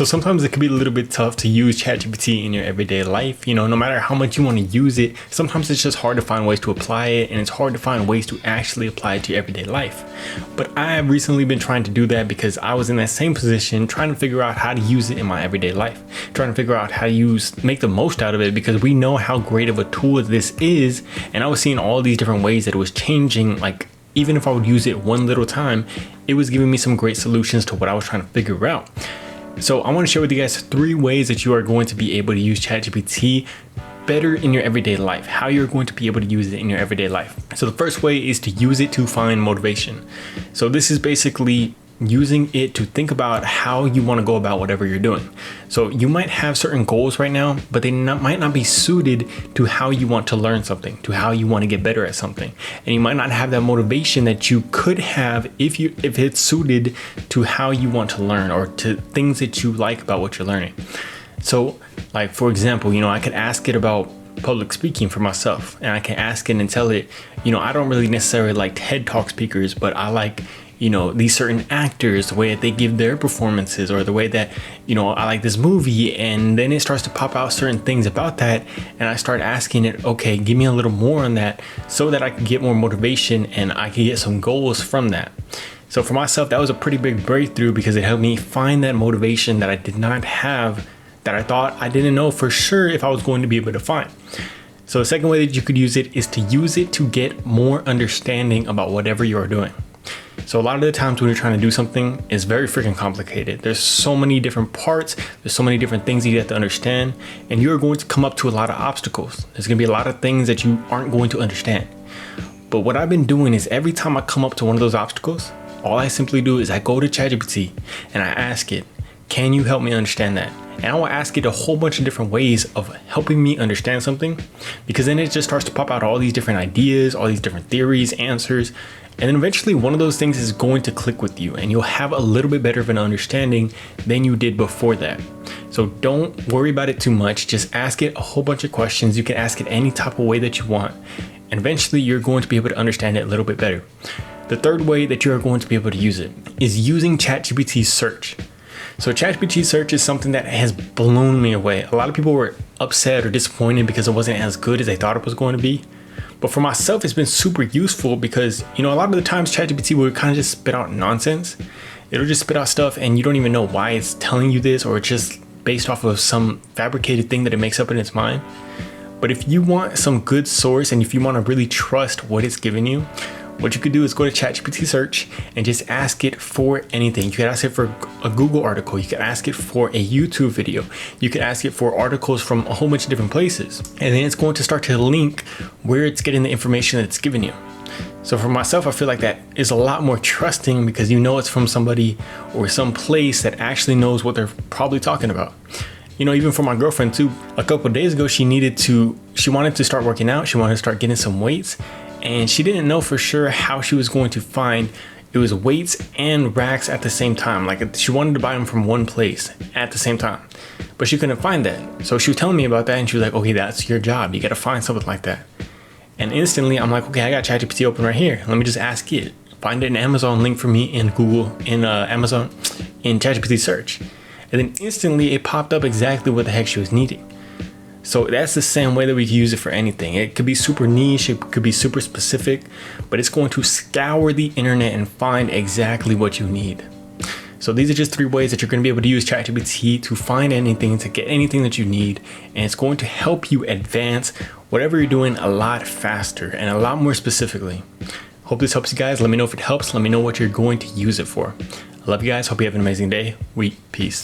So sometimes it can be a little bit tough to use ChatGPT in your everyday life. You know, no matter how much you want to use it, sometimes it's just hard to find ways to apply it, and it's hard to find ways to actually apply it to your everyday life. But I have recently been trying to do that because I was in that same position, trying to figure out how to use it in my everyday life, trying to figure out how to make the most out of it, because we know how great of a tool this is. And I was seeing all these different ways that it was changing. Like, even if I would use it one little time, it was giving me some great solutions to what I was trying to figure out. So I want to share with you guys 3 ways that you are going to be able to use ChatGPT better in your everyday life, how you're going to be able to use it in your everyday life. So the first way is to use it to find motivation. So this is basically using it to think about how you want to go about whatever you're doing. So you might have certain goals right now, but they might not be suited to how you want to learn something, to how you want to get better at something. And you might not have that motivation that you could have if it's suited to how you want to learn or to things that you like about what you're learning. So like, for example, I could ask it about public speaking for myself, and I can ask it and tell it, I don't really necessarily like TED Talk speakers, but I like these certain actors, the way that they give their performances, or the way that, I like this movie. And then it starts to pop out certain things about that. And I start asking it, okay, give me a little more on that so that I can get more motivation and I can get some goals from that. So for myself, that was a pretty big breakthrough because it helped me find that motivation that I did not have, that I thought I didn't know for sure if I was going to be able to find. So the second way that you could use it is to use it to get more understanding about whatever you're doing. So a lot of the times when you're trying to do something, it's very freaking complicated. There's so many different parts. There's so many different things that you have to understand, and you're going to come up to a lot of obstacles. There's going to be a lot of things that you aren't going to understand. But what I've been doing is every time I come up to one of those obstacles, all I simply do is I go to ChatGPT and I ask it, can you help me understand that? And I will ask it a whole bunch of different ways of helping me understand something, because then it just starts to pop out all these different ideas, all these different theories, answers. And then eventually one of those things is going to click with you, and you'll have a little bit better of an understanding than you did before that. So don't worry about it too much. Just ask it a whole bunch of questions. You can ask it any type of way that you want, and eventually you're going to be able to understand it a little bit better. The third way that you are going to be able to use it is using ChatGPT search. So ChatGPT search is something that has blown me away. A lot of people were upset or disappointed because it wasn't as good as they thought it was going to be. But for myself, it's been super useful because, a lot of the times ChatGPT will kind of just spit out nonsense. It'll just spit out stuff and you don't even know why it's telling you this, or it's just based off of some fabricated thing that it makes up in its mind. But if you want some good source and if you want to really trust what it's giving you, what you could do is go to ChatGPT search and just ask it for anything. You could ask it for a Google article. You could ask it for a YouTube video. You could ask it for articles from a whole bunch of different places. And then it's going to start to link where it's getting the information that it's giving you. So for myself, I feel like that is a lot more trusting because it's from somebody or some place that actually knows what they're probably talking about. Even for my girlfriend too, a couple of days ago, she wanted to start working out. She wanted to start getting some weights. And she didn't know for sure how she was going to find it was weights and racks at the same time. Like, she wanted to buy them from one place at the same time, but she couldn't find that. So she was telling me about that, and she was like, okay, that's your job. You got to find something like that. And instantly I'm like, okay, I got ChatGPT open right here. Let me just ask it. Find an Amazon link for me in Google, in Amazon, in ChatGPT search. And then instantly it popped up exactly what the heck she was needing. So that's the same way that we can use it for anything. It could be super niche, it could be super specific, but it's going to scour the internet and find exactly what you need. So these are just 3 ways that you're going to be able to use ChatGPT to find anything, to get anything that you need. And it's going to help you advance whatever you're doing a lot faster and a lot more specifically. Hope this helps you guys. Let me know if it helps. Let me know what you're going to use it for. I love you guys. Hope you have an amazing day. Peace.